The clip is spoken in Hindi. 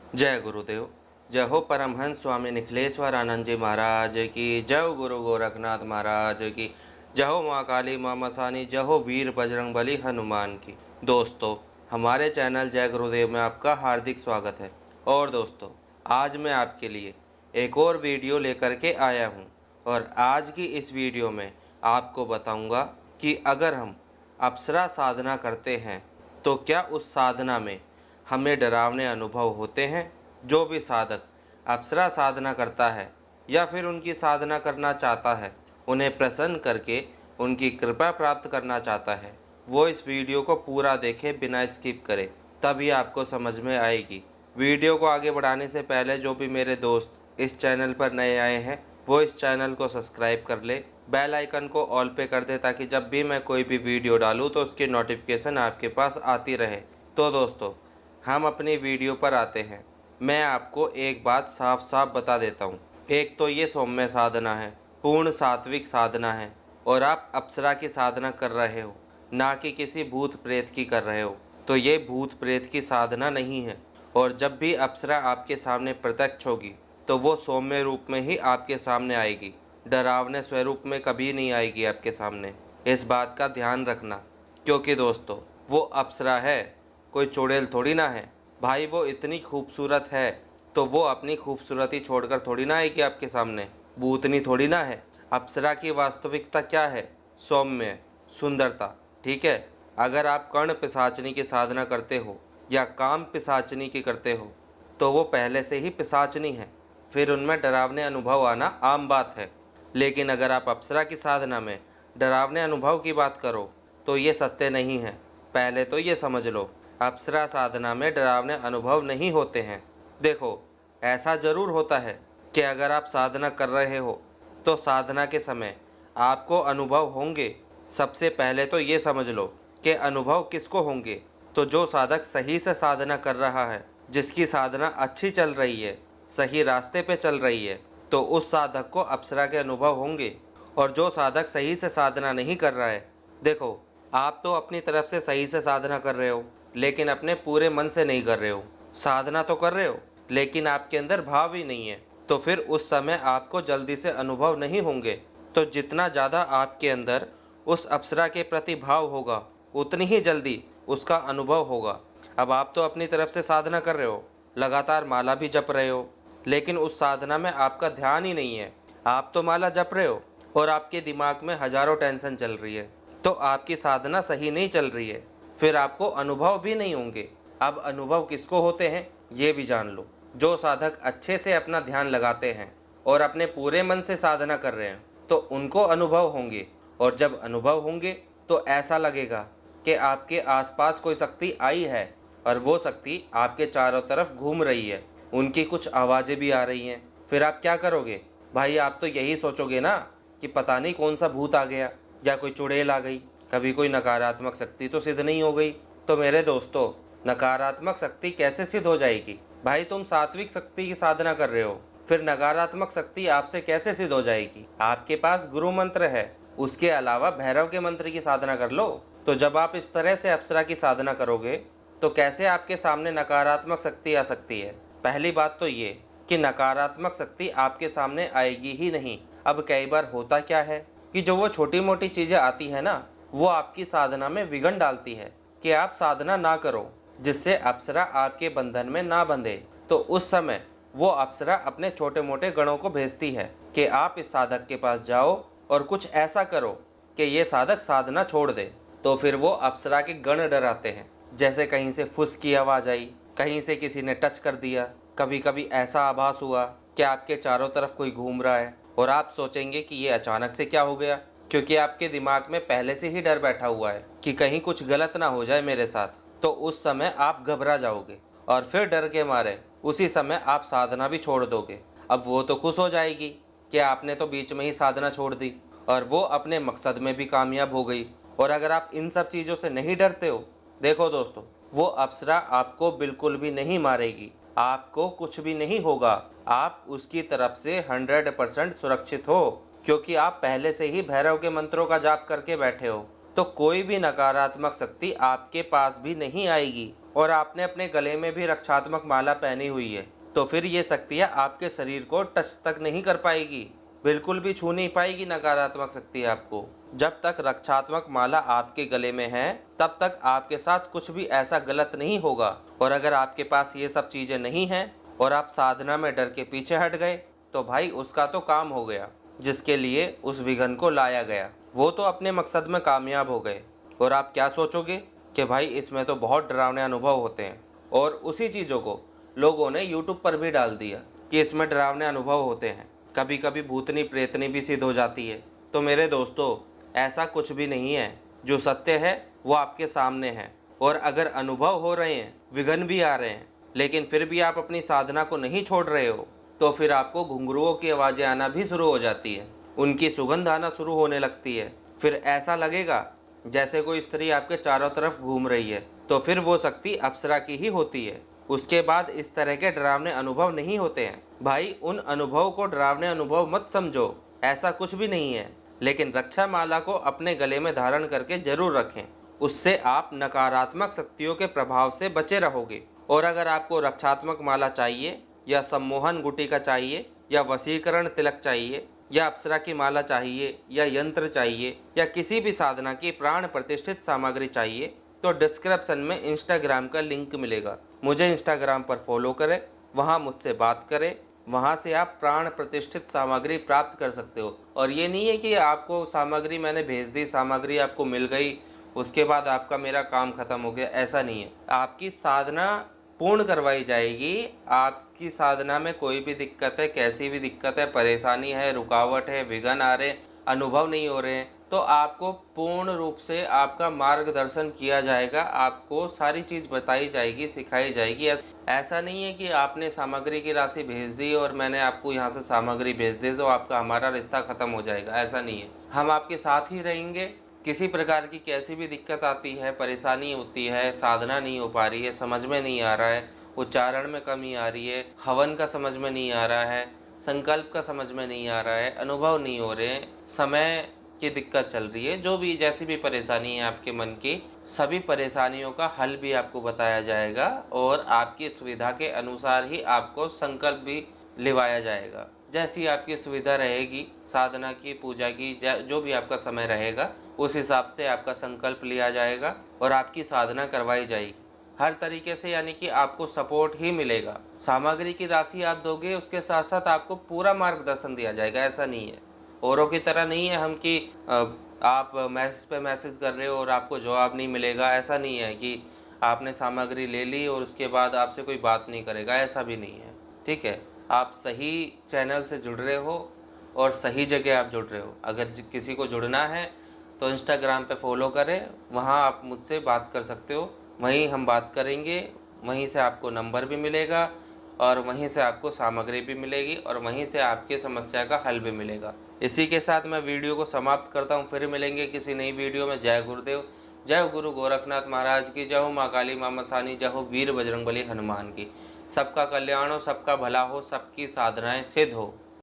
जय गुरुदेव। जय हो परमहंस स्वामी निखिलेश्वर आनंद जी महाराज की। जय हो गुरु गोरखनाथ महाराज की। जय हो माँ काली माँ मसानी। जय हो वीर बजरंग बली हनुमान की। दोस्तों, हमारे चैनल जय गुरुदेव में आपका हार्दिक स्वागत है। और दोस्तों, आज मैं आपके लिए एक और वीडियो लेकर के आया हूँ। और आज की इस वीडियो में आपको बताऊँगा कि अगर हम अप्सरा साधना करते हैं तो क्या उस साधना में हमें डरावने अनुभव होते हैं। जो भी साधक अप्सरा साधना करता है या फिर उनकी साधना करना चाहता है, उन्हें प्रसन्न करके उनकी कृपा प्राप्त करना चाहता है, वो इस वीडियो को पूरा देखे बिना स्किप करे, तभी आपको समझ में आएगी। वीडियो को आगे बढ़ाने से पहले जो भी मेरे दोस्त इस चैनल पर नए आए हैं, वो इस चैनल को सब्सक्राइब कर ले, बेल आइकन को ऑल पे कर दे, ताकि जब भी मैं कोई भी वीडियो डालूँ तो उसकी नोटिफिकेशन आपके पास आती रहे। तो दोस्तों, हम अपनी वीडियो पर आते हैं। मैं आपको एक बात साफ साफ बता देता हूँ। एक तो ये सौम्य साधना है, पूर्ण सात्विक साधना है, और आप अप्सरा की साधना कर रहे हो, ना कि किसी भूत प्रेत की कर रहे हो। तो ये भूत प्रेत की साधना नहीं है। और जब भी अप्सरा आपके सामने प्रत्यक्ष होगी तो वो सौम्य रूप में ही आपके सामने आएगी, डरावने स्वरूप में कभी नहीं आएगी आपके सामने। इस बात का ध्यान रखना, क्योंकि दोस्तों, वो अप्सरा है, कोई चुड़ैल थोड़ी ना है। भाई वो इतनी खूबसूरत है तो वो अपनी खूबसूरती छोड़कर थोड़ी ना आएगी आपके सामने, भूतनी थोड़ी ना है। अप्सरा की वास्तविकता क्या है? सौम्य, सुंदरता। ठीक है, अगर आप कर्ण पिशाचनी की साधना करते हो या काम पिशाचनी की करते हो तो वो पहले से ही पिशाचनी है, फिर उनमें डरावने अनुभव आना आम बात है। लेकिन अगर आप अप्सरा की साधना में डरावने अनुभव की बात करो तो ये सत्य नहीं है। पहले तो ये समझ लो, अप्सरा साधना में डरावने अनुभव नहीं होते हैं। देखो, ऐसा ज़रूर होता है कि अगर आप साधना कर रहे हो तो साधना के समय आपको अनुभव होंगे। सबसे पहले तो ये समझ लो कि अनुभव किसको होंगे। तो जो साधक सही से साधना कर रहा है, जिसकी साधना अच्छी चल रही है, सही रास्ते पे चल रही है, तो उस साधक को अप्सरा के अनुभव होंगे। और जो साधक सही से साधना नहीं कर रहा है, देखो, आप तो अपनी तरफ से सही से साधना कर रहे हो, लेकिन अपने पूरे मन से नहीं कर रहे हो। साधना तो कर रहे हो लेकिन आपके अंदर भाव ही नहीं है, तो फिर उस समय आपको जल्दी से अनुभव नहीं होंगे। तो जितना ज़्यादा आपके अंदर उस अप्सरा के प्रति भाव होगा, उतनी ही जल्दी उसका अनुभव होगा। अब आप तो अपनी तरफ से साधना कर रहे हो, लगातार माला भी जप रहे हो, लेकिन उस साधना में आपका ध्यान ही नहीं है। आप तो माला जप रहे हो और आपके दिमाग में हजारों टेंशन चल रही है, तो आपकी साधना सही नहीं चल रही है, फिर आपको अनुभव भी नहीं होंगे। अब अनुभव किसको होते हैं ये भी जान लो। जो साधक अच्छे से अपना ध्यान लगाते हैं और अपने पूरे मन से साधना कर रहे हैं, तो उनको अनुभव होंगे। और जब अनुभव होंगे तो ऐसा लगेगा कि आपके आसपास कोई शक्ति आई है और वो शक्ति आपके चारों तरफ घूम रही है, उनकी कुछ आवाज़ें भी आ रही हैं। फिर आप क्या करोगे भाई? आप तो यही सोचोगे ना कि पता नहीं कौन सा भूत आ गया या कोई चुड़ैल आ गई, कभी कोई नकारात्मक शक्ति तो सिद्ध नहीं हो गई। तो मेरे दोस्तों, नकारात्मक शक्ति कैसे सिद्ध हो जाएगी? भाई तुम सात्विक शक्ति की साधना कर रहे हो, फिर नकारात्मक शक्ति आपसे कैसे सिद्ध हो जाएगी? आपके पास गुरु मंत्र है, उसके अलावा भैरव के मंत्र की साधना कर लो। तो जब आप इस तरह से अप्सरा की साधना करोगे तो कैसे आपके सामने नकारात्मक शक्ति आ सकती है? पहली बात तो ये कि नकारात्मक शक्ति आपके सामने आएगी ही नहीं। अब कई बार होता क्या है कि जो वो छोटी मोटी चीज़ें आती है ना, वो आपकी साधना में विघ्न डालती है कि आप साधना ना करो, जिससे अप्सरा आपके बंधन में ना बंधे। तो उस समय वो अप्सरा अपने छोटे मोटे गणों को भेजती है कि आप इस साधक के पास जाओ और कुछ ऐसा करो कि ये साधक साधना छोड़ दे। तो फिर वो अप्सरा के गण डराते हैं, जैसे कहीं से फुस की आवाज़ आई, कहीं से किसी ने टच कर दिया, कभी कभी ऐसा आभास हुआ कि आपके चारों तरफ कोई घूम रहा है, और आप सोचेंगे कि ये अचानक से क्या हो गया, क्योंकि आपके दिमाग में पहले से ही डर बैठा हुआ है कि कहीं कुछ गलत ना हो जाए मेरे साथ। तो उस समय आप घबरा जाओगे और फिर डर के मारे उसी समय आप साधना भी छोड़ दोगे। अब वो तो खुश हो जाएगी कि आपने तो बीच में ही साधना छोड़ दी, और वो अपने मकसद में भी कामयाब हो गई। और अगर आप इन सब चीज़ों से नहीं डरते हो, देखो दोस्तों, वो अप्सरा आपको बिल्कुल भी नहीं मारेगी, आपको कुछ भी नहीं होगा। आप उसकी तरफ से 100% सुरक्षित हो, क्योंकि आप पहले से ही भैरव के मंत्रों का जाप करके बैठे हो। तो कोई भी नकारात्मक शक्ति आपके पास भी नहीं आएगी। और आपने अपने गले में भी रक्षात्मक माला पहनी हुई है, तो फिर ये शक्तियाँ आपके शरीर को टच तक नहीं कर पाएगी, बिल्कुल भी छू नहीं पाएगी नकारात्मक शक्ति आपको। जब तक रक्षात्मक माला आपके गले में है तब तक आपके साथ कुछ भी ऐसा गलत नहीं होगा। और अगर आपके पास ये सब चीज़ें नहीं हैं और आप साधना में डर के पीछे हट गए तो भाई उसका तो काम हो गया, जिसके लिए उस विघन को लाया गया वो तो अपने मकसद में कामयाब हो गए। और आप क्या सोचोगे कि भाई इसमें तो बहुत डरावने अनुभव होते हैं, और उसी चीज़ों को लोगों ने यूट्यूब पर भी डाल दिया कि इसमें डरावने अनुभव होते हैं, कभी कभी भूतनी प्रेतनी भी सिद्ध हो जाती है। तो मेरे दोस्तों, ऐसा कुछ भी नहीं है। जो सत्य है वो आपके सामने है। और अगर अनुभव हो रहे हैं, विघ्न भी आ रहे हैं, लेकिन फिर भी आप अपनी साधना को नहीं छोड़ रहे हो, तो फिर आपको घुंघरुओं की आवाज़ें आना भी शुरू हो जाती है, उनकी सुगंध आना शुरू होने लगती है। फिर ऐसा लगेगा जैसे कोई स्त्री आपके चारों तरफ घूम रही है, तो फिर वो शक्ति अप्सरा की ही होती है। उसके बाद इस तरह के डरावने अनुभव नहीं होते हैं। भाई उन अनुभव को डरावने अनुभव मत समझो, ऐसा कुछ भी नहीं है। लेकिन रक्षा माला को अपने गले में धारण करके जरूर रखें, उससे आप नकारात्मक शक्तियों के प्रभाव से बचे रहोगे। और अगर आपको रक्षात्मक माला चाहिए या सम्मोहन गुटिका चाहिए या वशीकरण तिलक चाहिए या अप्सरा की माला चाहिए या यंत्र चाहिए या किसी भी साधना की प्राण प्रतिष्ठित सामग्री चाहिए, तो डिस्क्रिप्शन में इंस्टाग्राम का लिंक मिलेगा। मुझे इंस्टाग्राम पर फॉलो करें, वहाँ मुझसे बात करें, वहाँ से आप प्राण प्रतिष्ठित सामग्री प्राप्त कर सकते हो। और ये नहीं है कि आपको सामग्री मैंने भेज दी, सामग्री आपको मिल गई, उसके बाद आपका मेरा काम खत्म हो गया, ऐसा नहीं है। आपकी साधना पूर्ण करवाई जाएगी। आपकी साधना में कोई भी दिक्कत है, कैसी भी दिक्कत है, परेशानी है, रुकावट है, विघ्न आ रहे, अनुभव नहीं हो रहे हैं, तो आपको पूर्ण रूप से आपका मार्गदर्शन किया जाएगा। आपको सारी चीज़ बताई जाएगी, सिखाई जाएगी। ऐसा नहीं है कि आपने सामग्री की राशि भेज दी और मैंने आपको यहाँ से सामग्री भेज दी तो आपका हमारा रिश्ता ख़त्म हो जाएगा, ऐसा नहीं है। हम आपके साथ ही रहेंगे। किसी प्रकार की कैसी भी दिक्कत आती है, परेशानी होती है, साधना नहीं हो पा रही है, समझ में नहीं आ रहा है, उच्चारण में कमी आ रही है, हवन का समझ में नहीं आ रहा है, संकल्प का समझ में नहीं आ रहा है, अनुभव नहीं हो रहे हैं, समय की दिक्कत चल रही है, जो भी जैसी भी परेशानी है आपके मन की, सभी परेशानियों का हल भी आपको बताया जाएगा और आपकी सुविधा के अनुसार ही आपको संकल्प भी लिवाया जाएगा। जैसी आपकी सुविधा रहेगी, साधना की, पूजा की, जो भी आपका समय रहेगा, उस हिसाब से आपका संकल्प लिया जाएगा और आपकी साधना करवाई जाएगी हर तरीके से। यानी कि आपको सपोर्ट ही मिलेगा। सामग्री की राशि आप दोगे, उसके साथ साथ आपको पूरा मार्गदर्शन दिया जाएगा। ऐसा नहीं है, औरों की तरह नहीं है हम कि आप मैसेज पे मैसेज कर रहे हो और आपको जवाब नहीं मिलेगा। ऐसा नहीं है कि आपने सामग्री ले ली और उसके बाद आपसे कोई बात नहीं करेगा, ऐसा भी नहीं है। ठीक है, आप सही चैनल से जुड़ रहे हो और सही जगह आप जुड़ रहे हो। अगर किसी को जुड़ना है तो इंस्टाग्राम पे फॉलो करें, वहाँ आप मुझसे बात कर सकते हो, वहीं हम बात करेंगे, वहीं से आपको नंबर भी मिलेगा और वहीं से आपको सामग्री भी मिलेगी और वहीं से आपकी समस्या का हल भी मिलेगा। इसी के साथ मैं वीडियो को समाप्त करता हूँ। फिर मिलेंगे किसी नई वीडियो में। जय गुरुदेव, जय गुरु गोरखनाथ महाराज की, जय हो माँ काली माँ मसानी, जय हो वीर बजरंगबली हनुमान की। सबका कल्याण हो, सबका भला हो, सबकी साधनाएं सिद्ध हो।